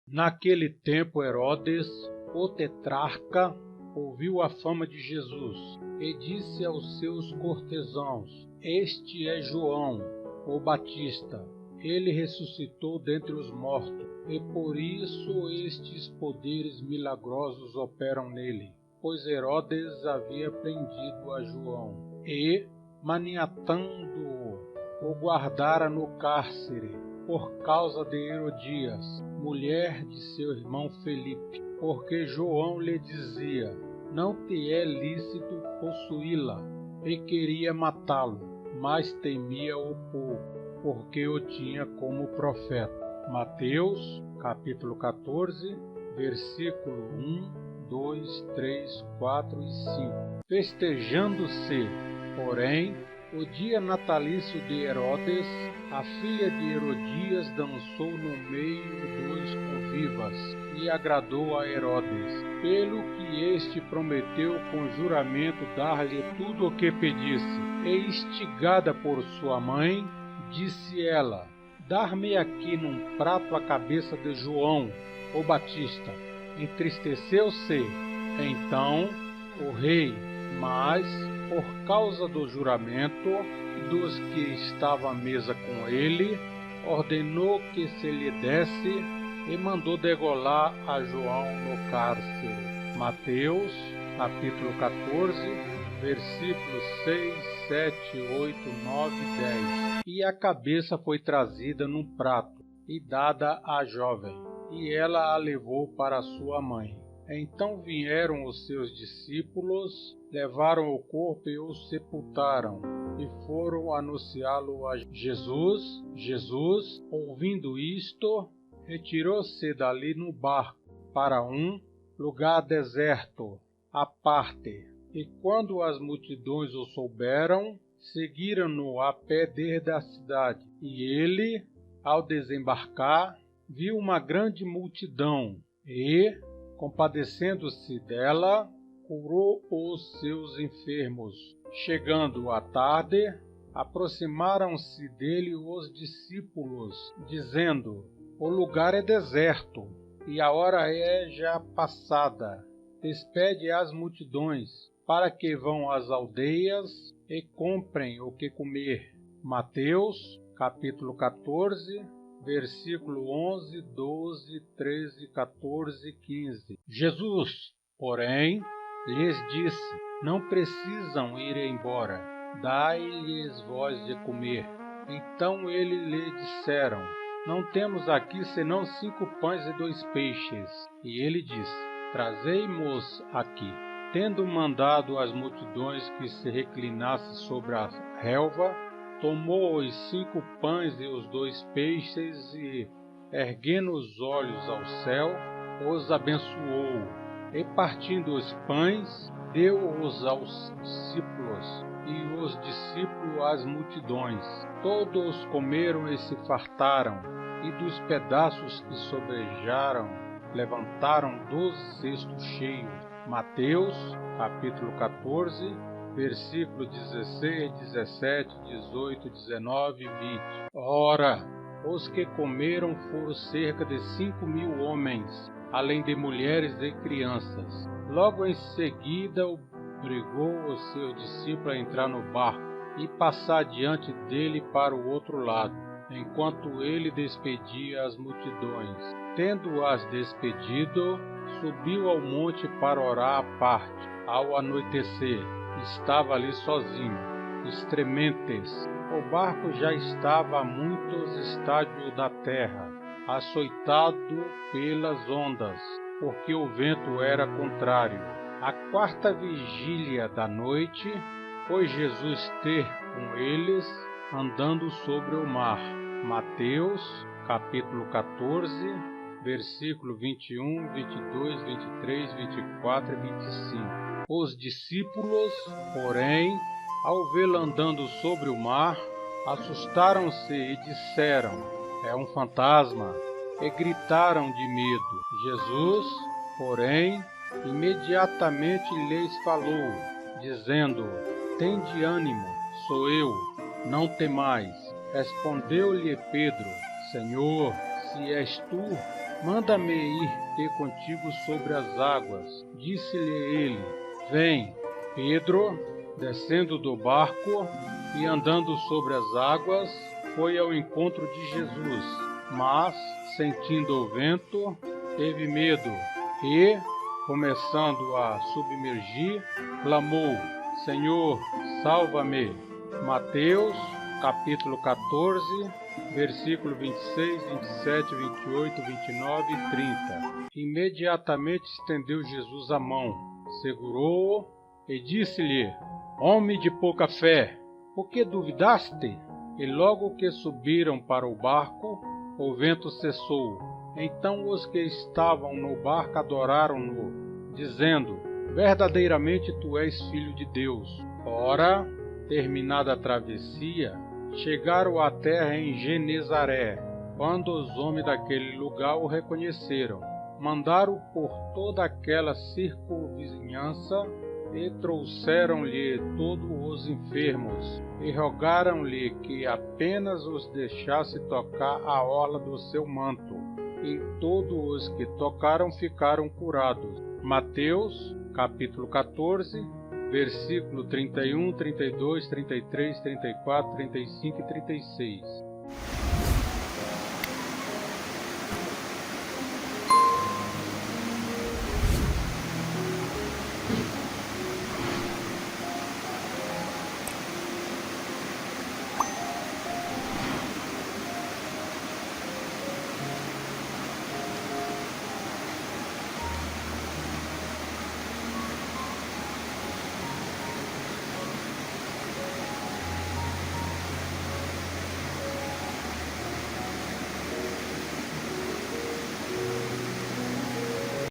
Naquele tempo Herodes, o tetrarca, ouviu a fama de Jesus e disse aos seus cortesãos: Este é João, o Batista. Ele ressuscitou dentre os mortos, e por isso estes poderes milagrosos operam nele. Pois Herodes havia prendido a João e, maniatando-o, o guardara no cárcere, por causa de Herodias, mulher de seu irmão Felipe, porque João lhe dizia: Não te é lícito possuí-la, e queria matá-lo, mas temia o povo, porque o tinha como profeta. Mateus, capítulo 14, versículo 1, 2, 3, 4 e 5. Festejando-se, porém, o dia natalício de Herodes, a filha de Herodias dançou no meio dos convivas e agradou a Herodes, pelo que este prometeu com juramento dar-lhe tudo o que pedisse. E instigada por sua mãe, disse ela: Dar-me aqui num prato a cabeça de João, o Batista. Entristeceu-se então o rei, mas, por causa do juramento dos que estavam à mesa com ele, ordenou que se lhe desse e mandou degolar a João no cárcere. Mateus, capítulo 14, versículos 6, 7, 8, 9 e 10. E a cabeça foi trazida num prato e dada à jovem, e ela a levou para sua mãe. Então vieram os seus discípulos, levaram o corpo e o sepultaram, e foram anunciá-lo a Jesus. Jesus, ouvindo isto, retirou-se dali no barco para um lugar deserto, à parte. E quando as multidões o souberam, seguiram-no a pé desde a cidade. E ele, ao desembarcar, viu uma grande multidão e, compadecendo-se dela, curou os seus enfermos. Chegando à tarde, aproximaram-se dele os discípulos, dizendo: O lugar é deserto, e a hora é já passada. Despede as multidões, para que vão às aldeias e comprem o que comer. Mateus, capítulo 14, versículo 11, 12, 13, 14 e 15. Jesus, porém, lhes disse: Não precisam ir embora, dai-lhes vós de comer. Então eles lhe disseram: Não temos aqui senão 5 pães e 2 peixes. E ele disse: Trazei-mos aqui. Tendo mandado as multidões que se reclinassem sobre a relva, tomou os 5 pães e os 2 peixes e, erguendo os olhos ao céu, os abençoou. E partindo os pães, deu-os aos discípulos, e os discípulos às multidões. Todos comeram e se fartaram, e dos pedaços que sobrejaram, levantaram 12 cestos cheios. Mateus, capítulo 14, versículos 16, 17, 18, 19 e 20. Ora, os que comeram foram cerca de 5.000 homens, além de mulheres e crianças. Logo em seguida, obrigou os seus discípulos a entrar no barco e passar diante dele para o outro lado, enquanto ele despedia as multidões. Tendo-as despedido, subiu ao monte para orar à parte. Ao anoitecer, estava ali sozinho, extrementes. O barco já estava a muitos estádios da terra, açoitado pelas ondas, porque o vento era contrário. A 4ª vigília da noite, foi Jesus ter com eles, andando sobre o mar. Mateus, capítulo 14, versículo 21, 22, 23, 24 e 25. Os discípulos, porém, ao vê-lo andando sobre o mar, assustaram-se e disseram: É um fantasma, e gritaram de medo. Jesus, porém, imediatamente lhes falou, dizendo: Tende ânimo, sou eu, não temais. Respondeu-lhe Pedro: Senhor, Se és tu, manda-me ir ter contigo sobre as águas. Disse-lhe ele: Vem. Pedro, descendo do barco e andando sobre as águas, foi ao encontro de Jesus, mas, sentindo o vento, teve medo e, começando a submergir, clamou: Senhor, salva-me. Mateus, capítulo 14, versículo 26, 27, 28, 29 e 30. Imediatamente estendeu Jesus a mão, segurou-o e disse-lhe: Homem de pouca fé, por que duvidaste? E logo que subiram para o barco, o vento cessou. Então os que estavam no barco adoraram-no, dizendo: Verdadeiramente tu és filho de Deus. Ora, terminada a travessia, chegaram à terra em Genezaré. Quando os homens daquele lugar o reconheceram, mandaram por toda aquela circunvizinhança e trouxeram-lhe todos os enfermos e rogaram-lhe que apenas os deixasse tocar a orla do seu manto. E todos os que tocaram ficaram curados. Mateus, capítulo 14, versículo 31, 32, 33, 34, 35 e 36.